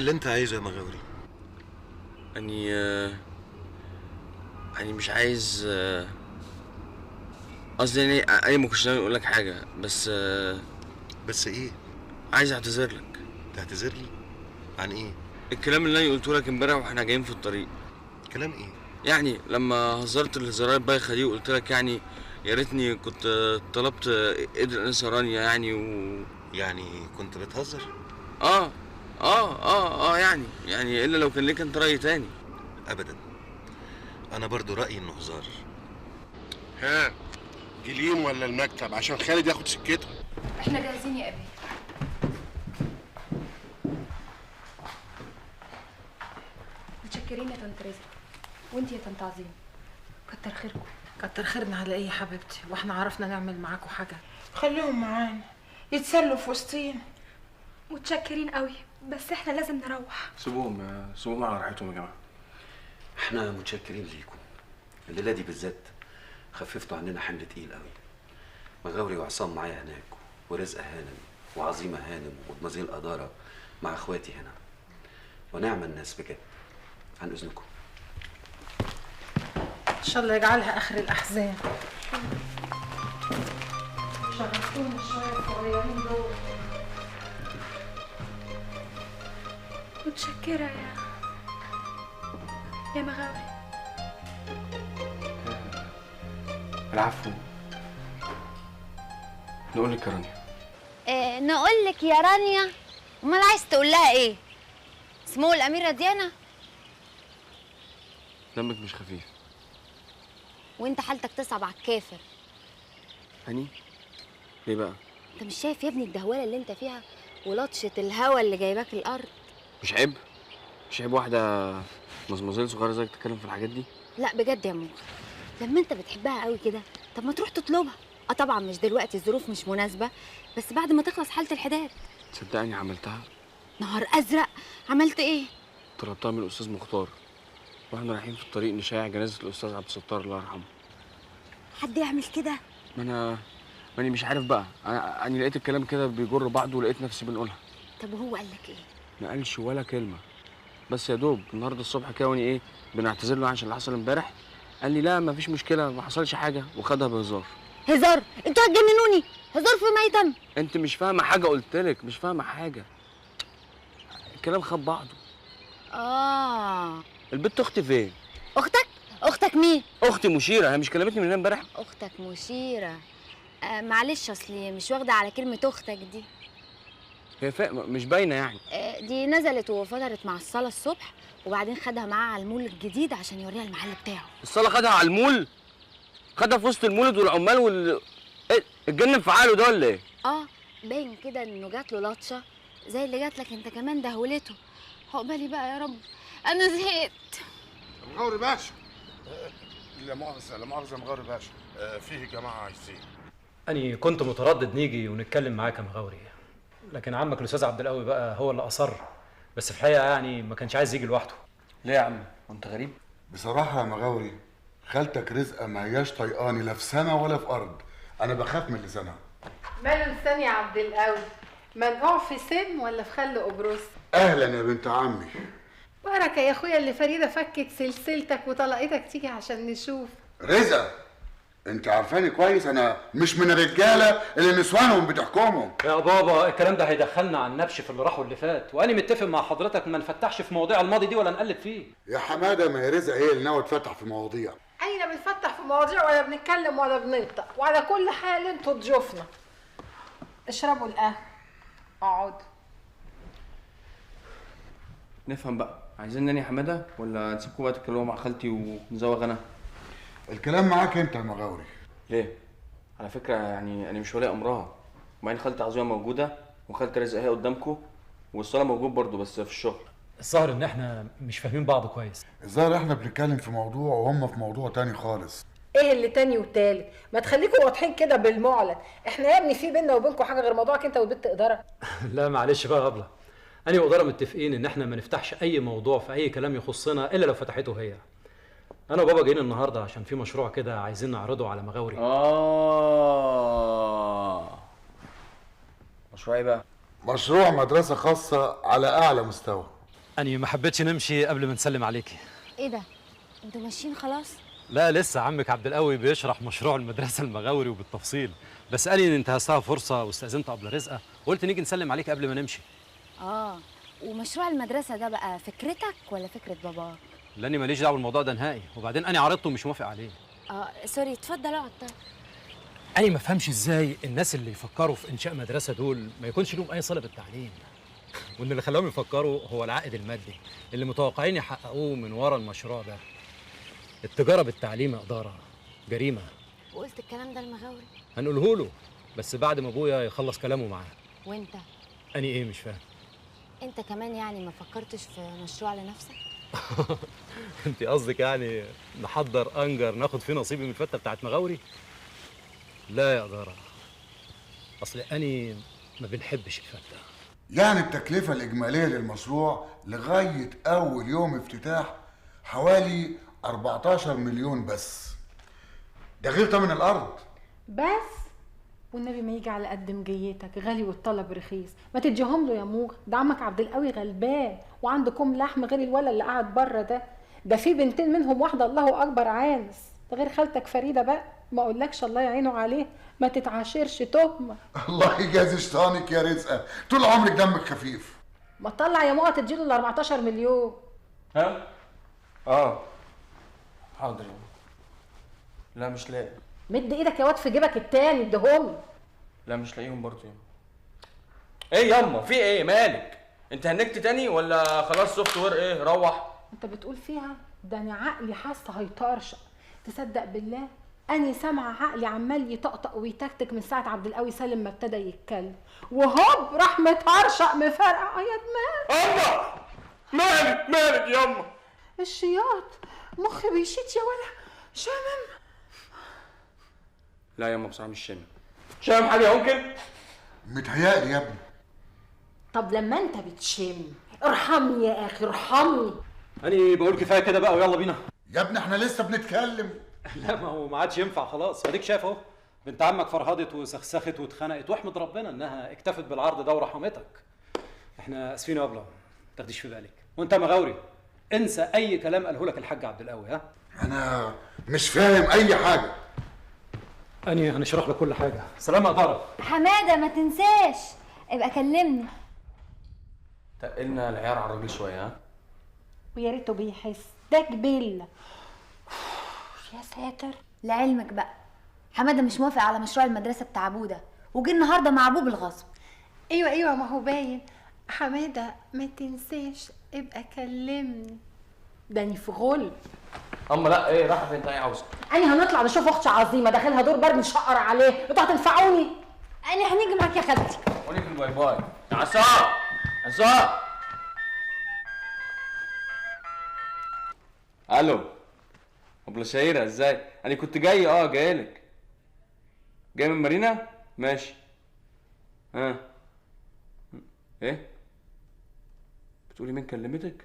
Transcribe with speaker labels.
Speaker 1: اللي انت عايزه يا مغاوري.
Speaker 2: اني اني مش عايز قصدي اني ما كنتش ناوي اقول لك حاجه بس
Speaker 1: بس ايه؟
Speaker 2: عايز اعتذر لك.
Speaker 1: تعتذر لي عن ايه؟
Speaker 2: الكلام اللي انا قلته لك امبارح واحنا جايين في الطريق.
Speaker 1: كلام ايه؟
Speaker 2: يعني لما هزرت الهزارات البايخه دي وقلت لك يعني يا ريتني كنت طلبت ايد الانسه رانيا يعني
Speaker 1: يعني كنت بتهزر؟
Speaker 2: اه يعني الا لو كان ليك انت راي تاني.
Speaker 1: ابدا، انا برضو رايي انه هزار.
Speaker 3: ها، جليم ولا المكتب عشان خالد ياخد سكته؟
Speaker 4: احنا جاهزين يا ابي. متشكرين يا طنط رزق، وانت يا طنط عظيم، كتر خيركم.
Speaker 5: كتر خيرنا على ايه يا حبيبتي، واحنا عرفنا نعمل معاكم حاجه؟
Speaker 6: خليهم معانا يتسلوا في وسطينا.
Speaker 4: متشكرين قوي، بس احنا لازم نروح.
Speaker 7: سيبوهم على راحتهم يا جماعه.
Speaker 8: احنا متشكرين ليكم. الليله دي بالذات خففتوا عننا حمل تقيل قوي. مغاوري وعصام معايا هناك، ورزقه هانم وعظيمه هانم ومدمزيل اداره مع اخواتي هنا، ونعم الناس بجد. عن اذنكم.
Speaker 5: ان شاء الله يجعلها اخر الاحزان. شغلتونا شويه الصغيرين دول.
Speaker 4: متشكرة يا مغاوري.
Speaker 7: العفو. نقول لك يا رانيا.
Speaker 9: نقول لك يا رانيا. امال عايز تقول لها ايه؟ اسمه الاميره ديانا.
Speaker 7: دمك مش خفيف.
Speaker 9: وانت حالتك تصعب على الكافر.
Speaker 7: هاني ليه بقى؟
Speaker 9: انت مش شايف يا ابني الدهوله اللي انت فيها ولطشه الهوا اللي جايباك الارض؟
Speaker 7: مش عيب؟ مش عيب واحده مزمزيل صغيره زيك تتكلم في الحاجات دي؟
Speaker 9: لا بجد يا موخ، لما انت بتحبها قوي كده طب ما تروح تطلبها. طبعا مش دلوقتي، الظروف مش مناسبه، بس بعد ما تخلص حاله الحداد.
Speaker 7: تصدقني عملتها.
Speaker 9: نهار ازرق، عملت ايه؟
Speaker 7: طلبتها من الاستاذ مختار واحنا رايحين في الطريق نشيع جنازه الاستاذ عبد الستار الله يرحمه.
Speaker 9: حد يعمل كده؟
Speaker 7: ماني مش عارف بقى. انا لقيت الكلام كده بيجر بعضه ولقيت نفسي بنقولها.
Speaker 9: طب وهو قال لك ايه؟
Speaker 7: ما قالش ولا كلمه، بس يا دوب النهارده الصبح كده وانا بنعتذر له عشان اللي حصل امبارح، قال لي لا مفيش مشكله ما حصلش حاجه وخدها بهزار.
Speaker 9: هزار؟ انتوا هتجننوني، هزار في ميتم.
Speaker 7: انت مش فاهمه حاجه، قلت لك مش فاهمه حاجه. الكلام خد بعضه. البت اختي فين؟
Speaker 9: اختك مين؟
Speaker 7: اختي مشيره، هي مش كلمتني من هنا امبارح؟
Speaker 9: اختك مشيره. معلش اصلي مش واخده على كلمه اختك دي.
Speaker 7: هي مش باينه يعني.
Speaker 9: دي نزلت وفطرت مع الصاله الصبح، وبعدين خدها معاها على المول الجديد عشان يوريها المحل بتاعه.
Speaker 7: الصاله خدها على المول؟ خدها في وسط المولد والعمال ايه اتجنن في عقله ده ولا ايه؟
Speaker 9: باين كده انه جات له لطشه زي اللي جات لك انت كمان، دهولته. عقبالي بقى يا رب، انا زهقت.
Speaker 3: مغاوري باشا. لا مؤاخذه لا مؤاخذه مغاوري باشا، فيه جماعه عايزين.
Speaker 10: أنا كنت متردد نيجي ونتكلم معاك يا مغاوري، لكن عمك الأستاذ عبد القوي بقى هو اللي أصر، بس في الحقيقة يعني ما كانش عايز يجي لوحده.
Speaker 7: ليه يا عم؟ وأنت غريب؟
Speaker 3: بصراحه يا مغاوري خالتك رزقه ما هياش طيقاني لا في سما ولا في ارض. انا بخاف من لسانها.
Speaker 5: ماله لسان يا عبد القوي؟ منقوع في سم ولا في خل قبرص؟
Speaker 3: اهلا يا بنت عمي.
Speaker 5: بركه يا اخويا اللي فريده فكت سلسلتك وطلقتك تيجي عشان نشوف.
Speaker 3: رزقه انت عارفاني كويس، انا مش من الرجاله اللي نسوانهم بتحكمهم.
Speaker 10: يا بابا الكلام ده هيدخلنا على النبش في اللي راح واللي فات، وأنا متفق مع حضرتك ما نفتحش في مواضيع الماضي دي ولا نقلب فيه.
Speaker 3: يا حماده ما هي رزقه هي اللي ناويه تفتح في مواضيع.
Speaker 5: اين بنفتح في مواضيع ولا بنتكلم ولا بننطق، وعلى كل حال انتوا ضيوفنا. اشربوا القهوه، اقعدوا.
Speaker 7: نفهم بقى، عايزين ناني حماده ولا نسيبكم بقى تتكلموا مع خالتي ونزوغ انا؟
Speaker 3: الكلام معاك انت يا مغاوري.
Speaker 7: ليه؟ على فكره يعني انا مش ولي امرها، وبعدين خالتي عظيمه موجوده وخالتي رزقه هي قدامكم، والصلاه موجود برضو بس في الشغل.
Speaker 10: الظاهر إن إحنا مش فاهمين بعض كويس.
Speaker 3: الظاهر احنا بنتكلم في موضوع وهم في موضوع تاني خالص.
Speaker 5: ايه اللي تاني وتالت؟ ما تخليكم واضحين كده بالمعلن. احنا يا ابني في بينا وبينكم حاجه غير موضوعك انت والبت اداره؟
Speaker 10: لا معلش بقى يا أبلة، أنا وإدارة متفقين إن إحنا ما نفتحش أي موضوع في أي كلام يخصنا إلا لو فتحته هي. أنا وبابا جايين النهارده عشان في مشروع كده عايزين نعرضه على مغاوري.
Speaker 7: مشروع ايه بقى؟
Speaker 3: مشروع مدرسه خاصه على اعلى مستوى.
Speaker 10: أنا ما حبيتش نمشي قبل ما نسلم عليكي.
Speaker 9: ايه ده؟ انتوا ماشيين خلاص؟
Speaker 10: لا لسه، عمك عبد القوي بيشرح مشروع المدرسة المغاوري وبالتفصيل، بس قال لي انتهزتها فرصة واستأذنت قبل رزقة وقلت نيجي نسلم عليك قبل ما نمشي.
Speaker 9: ومشروع المدرسة ده بقى فكرتك ولا فكرة باباك؟
Speaker 10: لاني ماليش دعوه بالموضوع ده نهائي، وبعدين انا عرضته ومش موافق عليه.
Speaker 9: سوري، اتفضل اقعد. طيب
Speaker 10: انا ما فهمش ازاي الناس اللي يفكروا في انشاء مدرسه دول ما يكونش لهم اي صله بالتعليم، وان اللي خلاهم يفكروا هو العائد المادي اللي متوقعين يحققوه من ورا المشروع ده. التجاره بالتعليم يا اداره جريمه.
Speaker 9: وقلت الكلام ده المغاوري؟
Speaker 10: هنقوله له بس بعد ما ابويا يخلص كلامه معاه.
Speaker 9: وانت؟
Speaker 10: اني ايه مش فاهم.
Speaker 9: انت كمان يعني ما فكرتش في مشروع لنفسك؟
Speaker 10: انت قصدك يعني نحضر انجر ناخد فيه نصيبي من الفته بتاعت مغاوري؟ لا يا اداره، اصل اني ما بنحبش الفته.
Speaker 3: يعني التكلفة الإجمالية للمشروع لغاية أول يوم افتتاح حوالي 14 مليون بس، ده غير تمن الأرض.
Speaker 5: بس والنبي ما يجي على قد مجيتك، غالي والطلب رخيص، ما تديهم له يا موغ، ده عمك عبد القوي غلبان وعندكم لحم غير الولد اللي قاعد بره ده في بنتين منهم واحده الله اكبر عانس، ده غير خالتك فريده بقى ما اقولكش الله يعينه عليه، ما تتعاشرش تهمه.
Speaker 3: الله يجازي شيطانك يا رزقه، طول عمرك دمك خفيف.
Speaker 5: ما تطلع يا موغ تديله ال 14 مليون.
Speaker 2: ها؟ حاضر يا ماما. لا مش لاقي.
Speaker 5: مد ايدك يا واد في جيبك التاني اديهم.
Speaker 2: لا مش لاقيهم برضه يا ماما. ايه ياما في ايه مالك؟ انت هنكت تاني ولا خلاص سوفت وير ايه روح؟
Speaker 5: انت بتقول فيها ده انا عقلي حاسه هيطرشق، تصدق بالله اني سامعه عقلي عمال يطقطق ويتكتك من ساعه عبد القوي سالم ما ابتدى يتكلم، وهوب راح متهرشق مفرقع يا دماغ.
Speaker 2: مالك ياما؟
Speaker 5: الشياط مخي بيشيت يا ولا شامم.
Speaker 2: لا ياما بصراحه مش شامم حاجه يا ممكن؟
Speaker 3: متهيألي يا ابني.
Speaker 5: طب لما انت بتشم ارحمني يا اخي ارحمني.
Speaker 10: أنا بقول كفايه كده بقى ويلا بينا.
Speaker 3: يا ابني احنا لسه بنتكلم.
Speaker 10: لا ما هو ما عادش ينفع خلاص، اديك شايف اهو بنت عمك فرهدت وسخسخت واتخنقت، واحمد ربنا انها اكتفت بالعرض ده ورحمتك. احنا اسفين يا ابله، ما تاخديش في بالك. وانت يا مغاوري انسى اي كلام قاله لك الحاج عبد القوي. ها
Speaker 3: انا مش فاهم اي حاجه.
Speaker 10: اني هنشرح لك كل حاجه. سلام يا اداره.
Speaker 9: حماده ما تنساش ابقى كلمني.
Speaker 2: تقلنا العيار على الراجل شويه. ها
Speaker 5: ويا ريته بيحس ده جبل. يا ساتر.
Speaker 9: لعلمك بقى حماده مش موافق على مشروع المدرسه بتاع ابوه ده، وجه النهارده مع ابوه بالغصب.
Speaker 5: ايوه ما هو باين. حماده ما تنساش ابقى كلمني، ده اني في غلب.
Speaker 2: اما لا ايه رايحه فين؟ انت ايه عاوزه؟
Speaker 5: انا هنطلع نشوف اختي عظيمه داخلها دور برد نشقر عليه، انتوا هتنفعوني.
Speaker 9: انا هنيجي معاك يا خالتي.
Speaker 2: وليك الباي باي يا عصام. الو ابله شهيره ازاي؟ انا كنت جاي جايلك. جاي من مارينا؟ ماشي. ايه؟ بتقولي مين كلمتك؟